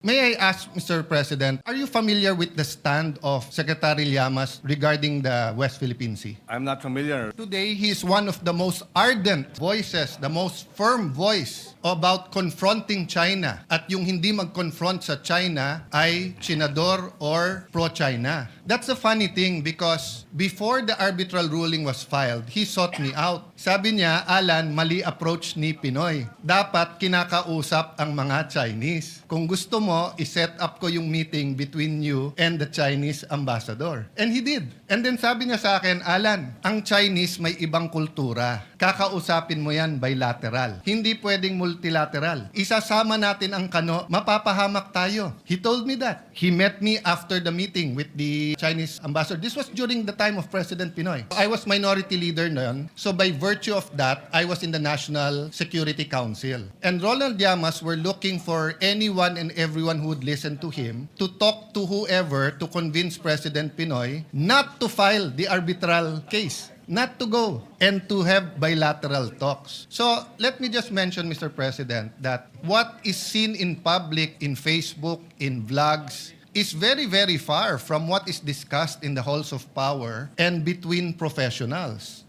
May I ask, Mr. President, are you familiar with the stand of Secretary Llamas regarding the West Philippine Sea? I'm not familiar. Today, he is one of the most ardent voices, the most firm voice about confronting China. At yung hindi mag-confront sa China ay Chinador or pro-China. That's a funny thing because before the arbitral ruling was filed, he sought me out. Sabi niya, Alan, mali approach ni Pinoy. Dapat kinakausap ang mga Chinese. Kung gusto mo, iset up ko yung meeting between you and the Chinese ambassador. And he did. And then sabi niya sa akin, Alan, ang Chinese may ibang kultura. Kakausapin mo yan bilateral. Hindi pwedeng multilateral. Isasama natin ang kano, mapapahamak tayo. He told me that. He met me after the meeting with the Chinese ambassador. This was during the time of President Pinoy. I was minority leader noon. So by virtue of that, I was in the National Security Council. And Ronald Llamas were looking for anyone and everyone who would listen to him to talk to whoever to convince President Pinoy not to file the arbitral case. Not to go and to have bilateral talks. So let me just mention, Mr. President, that what is seen in public, in Facebook, in vlogs, is very, very far from what is discussed in the halls of power and between professionals.